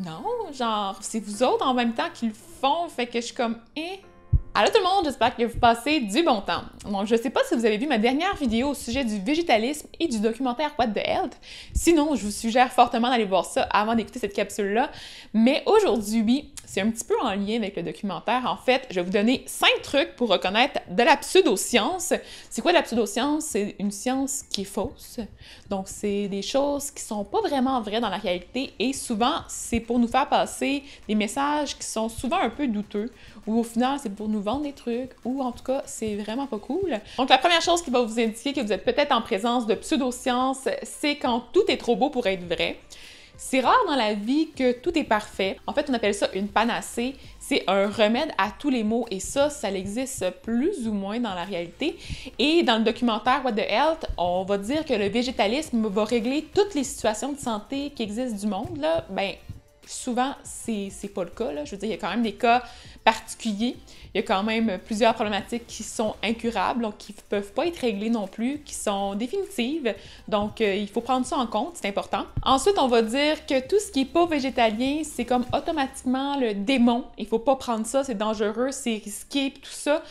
non, genre, c'est vous autres en même temps qui le font, fait que je suis comme, eh. Allô tout le monde, j'espère que vous passez du bon temps. Donc, je sais pas si vous avez vu ma dernière vidéo au sujet du végétalisme et du documentaire What the Health. Sinon, je vous suggère fortement d'aller voir ça avant d'écouter cette capsule-là. Mais aujourd'hui, c'est un petit peu en lien avec le documentaire. En fait, je vais vous donner 5 trucs pour reconnaître de la pseudoscience. C'est quoi la pseudoscience? C'est une science qui est fausse. Donc, c'est des choses qui sont pas vraiment vraies dans la réalité et souvent, c'est pour nous faire passer des messages qui sont souvent un peu douteux ou au final, c'est pour nous vendre des trucs, ou en tout cas, c'est vraiment pas cool. Donc, la première chose qui va vous indiquer que vous êtes peut-être en présence de pseudosciences, c'est quand tout est trop beau pour être vrai. C'est rare dans la vie que tout est parfait. En fait, on appelle ça une panacée. C'est un remède à tous les maux, et ça existe plus ou moins dans la réalité. Et dans le documentaire What the Health, on va dire que le végétalisme va régler toutes les situations de santé qui existent du monde, là. Ben, souvent, c'est pas le cas, là. Je veux dire, il y a quand même des cas particuliers. Il y a quand même plusieurs problématiques qui sont incurables, donc qui ne peuvent pas être réglées non plus, qui sont définitives. Donc, il faut prendre ça en compte, c'est important. Ensuite, on va dire que tout ce qui n'est pas végétalien, c'est comme automatiquement le démon. Il ne faut pas prendre ça, c'est dangereux, c'est risqué, tout ça.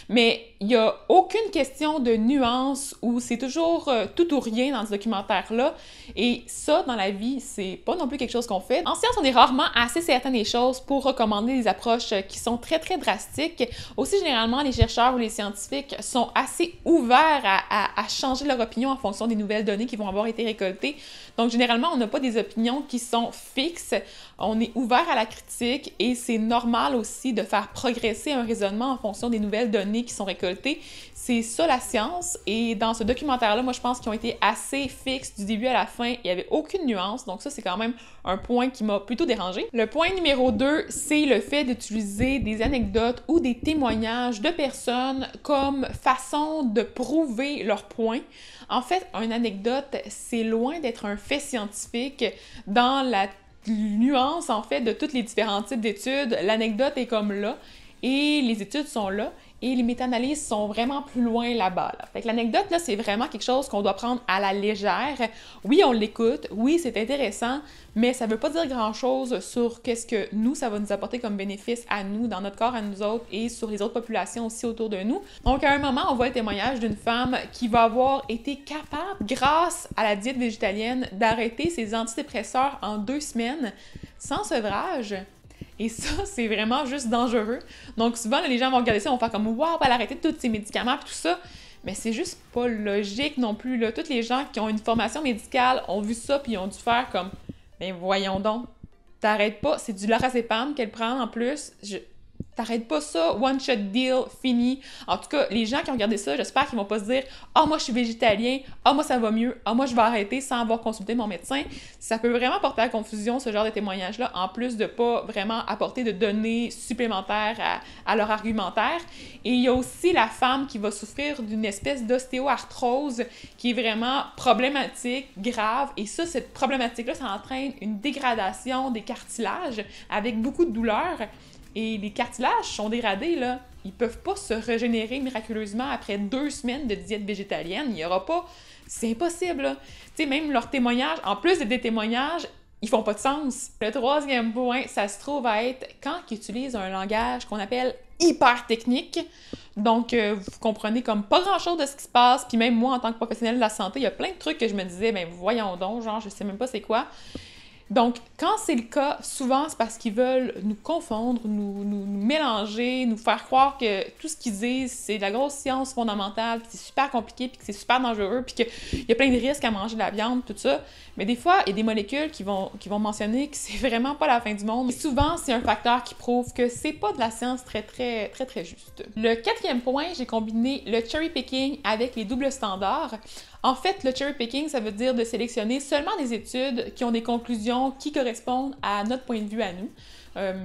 Mais il n'y a aucune question de nuance où c'est toujours tout ou rien dans ce documentaire-là. Et ça, dans la vie, c'est pas non plus quelque chose qu'on fait. En science, on est rarement assez certain des choses pour recommander des approches qui sont très, très drastiques. Aussi, généralement, les chercheurs ou les scientifiques sont assez ouverts à changer leur opinion en fonction des nouvelles données qui vont avoir été récoltées. Donc, généralement, on n'a pas des opinions qui sont fixes. On est ouvert à la critique et c'est normal aussi de faire progresser un raisonnement en fonction des nouvelles données qui sont récoltées. C'est ça la science, et dans ce documentaire-là, moi je pense qu'ils ont été assez fixes du début à la fin, il n'y avait aucune nuance, donc ça c'est quand même un point qui m'a plutôt dérangé. Le point numéro 2, c'est le fait d'utiliser des anecdotes ou des témoignages de personnes comme façon de prouver leur point. En fait, une anecdote, c'est loin d'être un fait scientifique dans la nuance en fait de tous les différents types d'études. L'anecdote est comme là et les études sont là et les méta-analyses sont vraiment plus loin là-bas. Là. Fait que l'anecdote, là, c'est vraiment quelque chose qu'on doit prendre à la légère. Oui, on l'écoute, oui, c'est intéressant, mais ça veut pas dire grand-chose sur qu'est-ce que nous, ça va nous apporter comme bénéfice à nous, dans notre corps, à nous autres, et sur les autres populations aussi autour de nous. Donc, à un moment, on voit le témoignage d'une femme qui va avoir été capable, grâce à la diète végétalienne, d'arrêter ses antidépresseurs en 2 semaines, sans sevrage. Et ça, c'est vraiment juste dangereux. Donc souvent, là, les gens vont regarder ça, vont faire comme « Wow, elle a arrêté tous ses médicaments et tout ça ». Mais c'est juste pas logique non plus, là. Tous les gens qui ont une formation médicale ont vu ça puis ils ont dû faire comme « Ben voyons donc, t'arrêtes pas, c'est du lorazépam qu'elle prend en plus. T'arrêtes pas ça, one shot deal, fini. » En tout cas, les gens qui ont regardé ça, j'espère qu'ils vont pas se dire « Ah, moi je suis végétalien, ah, moi ça va mieux, ah, moi je vais arrêter sans avoir consulté mon médecin. » Ça peut vraiment porter à la confusion, ce genre de témoignage-là, en plus de pas vraiment apporter de données supplémentaires à leur argumentaire. Et il y a aussi la femme qui va souffrir d'une espèce d'ostéoarthrose qui est vraiment problématique, grave. Et ça, cette problématique-là, ça entraîne une dégradation des cartilages avec beaucoup de douleur. Et les cartilages sont dégradés, là. Ils peuvent pas se régénérer miraculeusement après 2 semaines de diète végétalienne. Il y aura pas... C'est impossible, là. Tu sais, même leurs témoignages, en plus des témoignages, ils font pas de sens. Le 3e point, ça se trouve à être quand ils utilisent un langage qu'on appelle hyper technique. Donc, vous comprenez comme pas grand-chose de ce qui se passe. Puis même moi, en tant que professionnelle de la santé, il y a plein de trucs que je me disais, ben voyons donc, genre, je sais même pas c'est quoi. Donc, quand c'est le cas, souvent, c'est parce qu'ils veulent nous confondre, nous mélanger, nous faire croire que tout ce qu'ils disent, c'est de la grosse science fondamentale, puis c'est super compliqué, puis que c'est super dangereux, puis qu'il y a plein de risques à manger de la viande, tout ça. Mais des fois, il y a des molécules qui vont mentionner que c'est vraiment pas la fin du monde. Et souvent, c'est un facteur qui prouve que c'est pas de la science très juste. Le 4e point, j'ai combiné le cherry picking avec les doubles standards. En fait, le cherry picking, ça veut dire de sélectionner seulement des études qui ont des conclusions qui correspondent à notre point de vue à nous.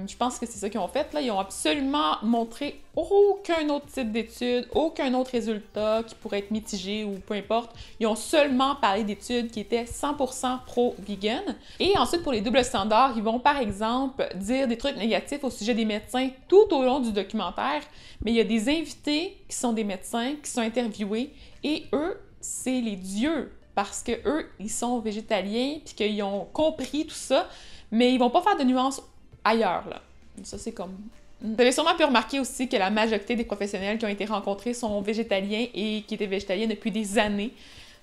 Je pense que c'est ça qu'ils ont fait. Là. Ils ont absolument montré aucun autre type d'études, aucun autre résultat qui pourrait être mitigé ou peu importe. Ils ont seulement parlé d'études qui étaient 100% pro-vegan. Et ensuite, pour les doubles standards, ils vont par exemple dire des trucs négatifs au sujet des médecins tout au long du documentaire, mais il y a des invités qui sont des médecins, qui sont interviewés, et eux, c'est les dieux, parce que eux, ils sont végétaliens, puis qu'ils ont compris tout ça. mais ils vont pas faire de nuances ailleurs, là. Ça, c'est comme... Vous avez sûrement pu remarquer aussi que la majorité des professionnels qui ont été rencontrés sont végétaliens et qui étaient végétaliens depuis des années.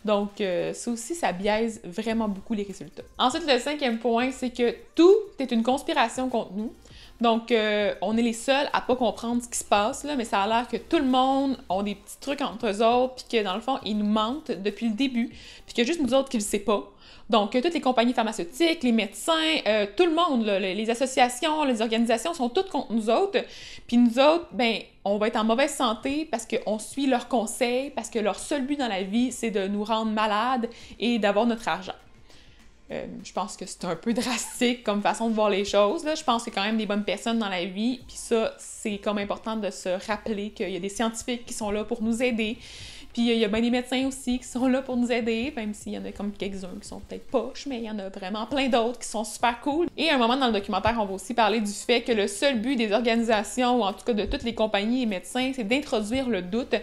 Donc, ça aussi, ça biaise vraiment beaucoup les résultats. Ensuite, le 5e point, c'est que tout est une conspiration contre nous. Donc, on est les seuls à pas comprendre ce qui se passe, là, mais ça a l'air que tout le monde a des petits trucs entre eux autres, puis que dans le fond, ils nous mentent depuis le début, puis qu'il y a juste nous autres qui le savent pas. Donc, toutes les compagnies pharmaceutiques, les médecins, tout le monde, là, les associations, les organisations sont toutes contre nous autres. Puis nous autres, ben, on va être en mauvaise santé parce qu'on suit leurs conseils, parce que leur seul but dans la vie, c'est de nous rendre malades et d'avoir notre argent. Je pense que c'est un peu drastique comme façon de voir les choses, là. Je pense qu'il y a quand même des bonnes personnes dans la vie, puis ça, c'est comme important de se rappeler qu'il y a des scientifiques qui sont là pour nous aider. Puis il y a bien des médecins aussi qui sont là pour nous aider, même s'il y en a comme quelques-uns qui sont peut-être poches, mais il y en a vraiment plein d'autres qui sont super cool. Et à un moment dans le documentaire, on va aussi parler du fait que le seul but des organisations, ou en tout cas de toutes les compagnies et médecins, c'est d'introduire le doute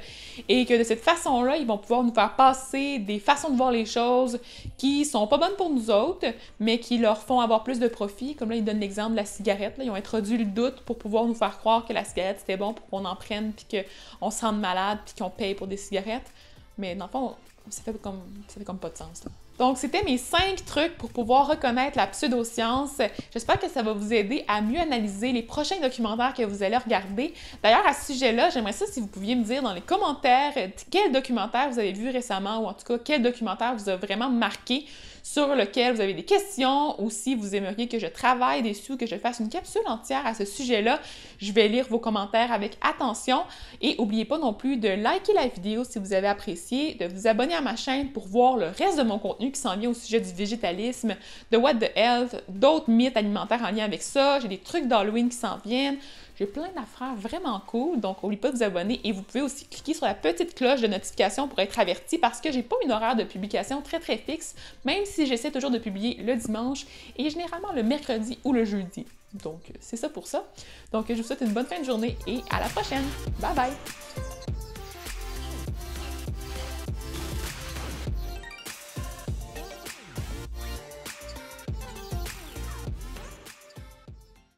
et que de cette façon-là, ils vont pouvoir nous faire passer des façons de voir les choses qui sont pas bonnes pour nous autres, mais qui leur font avoir plus de profit. Comme là, ils donnent l'exemple de la cigarette. Là. Ils ont introduit le doute pour pouvoir nous faire croire que la cigarette, c'était bon pour qu'on en prenne, puis qu'on se rende malade, puis qu'on paye pour des cigarettes. Mais dans le fond, ça fait comme pas de sens, là. Donc, c'était mes 5 trucs pour pouvoir reconnaître la pseudoscience. J'espère que ça va vous aider à mieux analyser les prochains documentaires que vous allez regarder. D'ailleurs, à ce sujet-là, j'aimerais ça si vous pouviez me dire dans les commentaires quel documentaire vous avez vu récemment, ou en tout cas, quel documentaire vous a vraiment marqué, sur lequel vous avez des questions, ou si vous aimeriez que je travaille dessus, que je fasse une capsule entière à ce sujet-là. Je vais lire vos commentaires avec attention. Et n'oubliez pas non plus de liker la vidéo si vous avez apprécié, de vous abonner à ma chaîne pour voir le reste de mon contenu qui s'en vient au sujet du végétalisme, de What the Health, d'autres mythes alimentaires en lien avec ça. J'ai des trucs d'Halloween qui s'en viennent. J'ai plein d'affaires vraiment cool, donc n'oubliez pas de vous abonner et vous pouvez aussi cliquer sur la petite cloche de notification pour être averti parce que j'ai pas une horaire de publication très fixe, même si j'essaie toujours de publier le dimanche et généralement le mercredi ou le jeudi. Donc c'est ça pour ça. Donc je vous souhaite une bonne fin de journée et à la prochaine. Bye bye!